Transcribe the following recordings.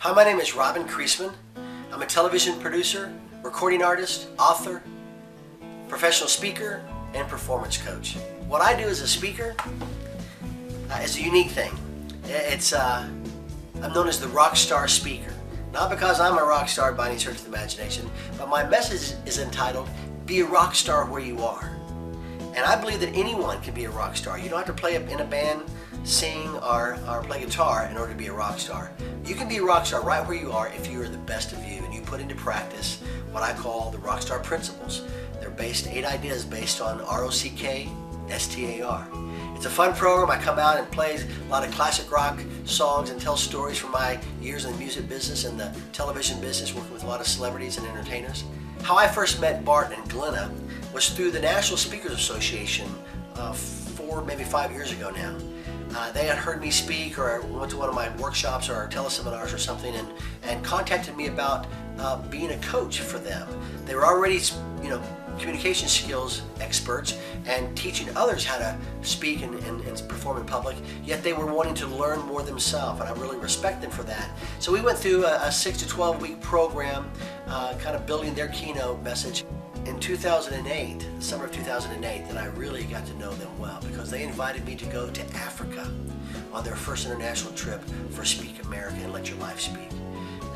Hi, my name is Robin Kreisman. I'm a television producer, recording artist, author, professional speaker, and performance coach. What I do as a speaker is a unique thing. I'm known as the rock star speaker. Not because I'm a rock star by any stretch of the imagination, but my message is entitled, Be a Rock Star Where You Are. And I believe that anyone can be a rock star. You don't have to play in a band, sing, or play guitar in order to be a rock star. You can be a rock star right where you are if you are the best of you and you put into practice what I call the rock star principles. They're 8 ideas based on ROCKSTAR. It's a fun program. I come out and play a lot of classic rock songs and tell stories from my years in the music business and the television business, working with a lot of celebrities and entertainers. How I first met Bart and Glenna was through the National Speakers Association 4, maybe 5 years ago now. They had heard me speak or went to one of my workshops or teleseminars or something and contacted me about being a coach for them. They were already, communication skills experts and teaching others how to speak and perform in public, yet they were wanting to learn more themselves, and I really respect them for that. So we went through a 6 to 12 week program, kind of building their keynote message. In 2008, the summer of 2008, that I really got to know them well because they invited me to go to Africa on their first international trip for Speak America and Let Your Life Speak.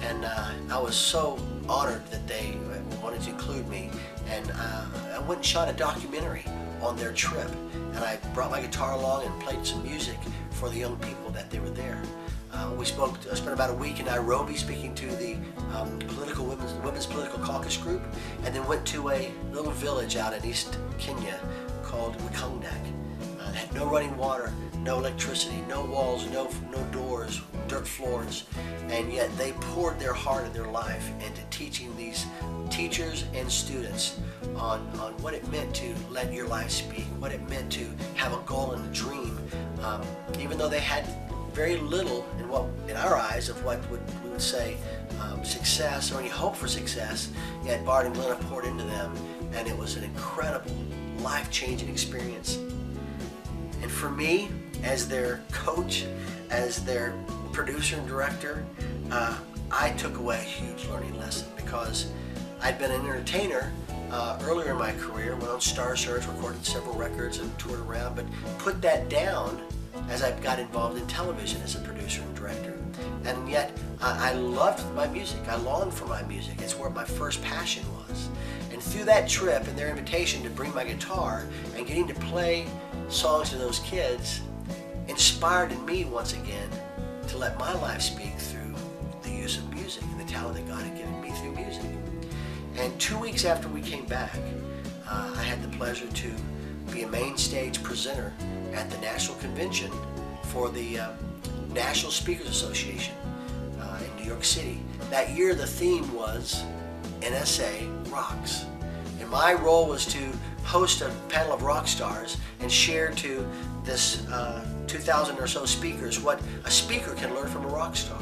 And I was so honored that they wanted to include me, and I went and shot a documentary on their trip, and I brought my guitar along and played some music for the young people that they were there. I spent about a week in Nairobi speaking to the women's political caucus group, and then went to a little village out in East Kenya called Mkundak. It had no running water, no electricity, no walls, no doors, dirt floors, and yet they poured their heart and their life into teaching these teachers and students on what it meant to let your life speak, what it meant to have a goal and a dream, even though they had very little in our eyes of what we would say success or any hope for success, yet Bart and Glenna poured into them, and it was an incredible, life-changing experience. And for me, as their coach, as their producer and director, I took away a huge learning lesson because I'd been an entertainer earlier in my career, went on Star Search, recorded several records and toured around, but put that down as I got involved in television as a producer and director. And yet I loved my music. I longed for my music. It's where my first passion was. And through that trip and their invitation to bring my guitar and getting to play songs to those kids inspired in me once again to let my life speak through the use of music and the talent that God had given me through music. And 2 weeks after we came back, I had the pleasure to be a main stage presenter at the national convention for the National Speakers Association in New York City. That year the theme was NSA Rocks. And my role was to host a panel of rock stars and share to this 2,000 or so speakers what a speaker can learn from a rock star.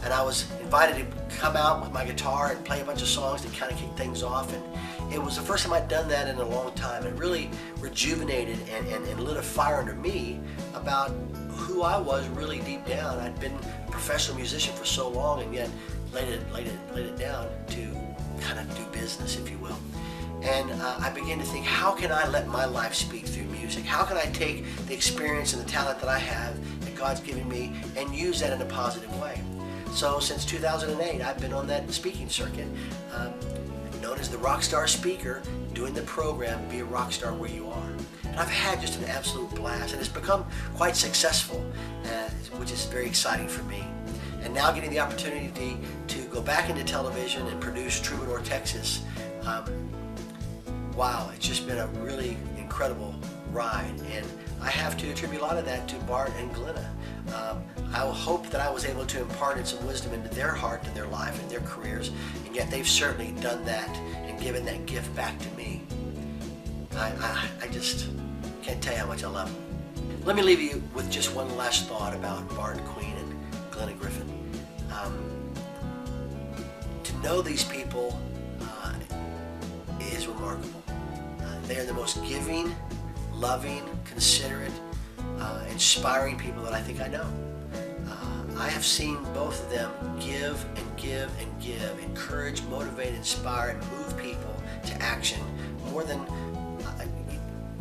And I was invited to come out with my guitar and play a bunch of songs to kind of kick things off. And it was the first time I'd done that in a long time. It really rejuvenated and lit a fire under me about who I was really deep down. I'd been a professional musician for so long and yet laid it down to kind of do business, if you will. And I began to think, how can I let my life speak through music? How can I take the experience and the talent that I have, that God's given me, and use that in a positive way? So since 2008, I've been on that speaking circuit, known as the Rockstar Speaker, doing the program, Be a Rockstar Where You Are. And I've had just an absolute blast, and it's become quite successful, which is very exciting for me. And now getting the opportunity to go back into television and produce Troubadour, Texas, wow, it's just been a really incredible ride, and I have to attribute a lot of that to Bart and Glenna. I hope that I was able to impart some wisdom into their heart and their life and their careers, and yet they've certainly done that and given that gift back to me. I just can't tell you how much I love them. Let me leave you with just one last thought about Bart Queen and Glenna Griffin. To know these people is remarkable. They are the most giving, loving, considerate, inspiring people that I think I know. I have seen both of them give and give and give, encourage, motivate, inspire, and move people to action more than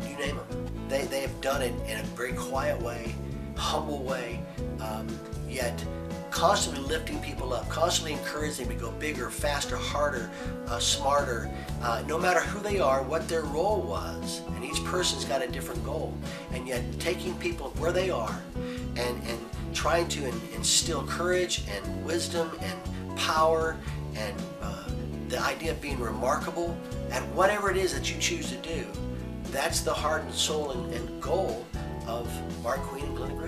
you name them. They have done it in a very quiet way, humble way, yet constantly lifting people up, constantly encouraging them to go bigger, faster, harder, smarter, no matter who they are, what their role was. And each person's got a different goal. And yet taking people where they are and trying to instill courage and wisdom and power and the idea of being remarkable at whatever it is that you choose to do. That's the heart and soul and goal of Bart, Queen, and Glenn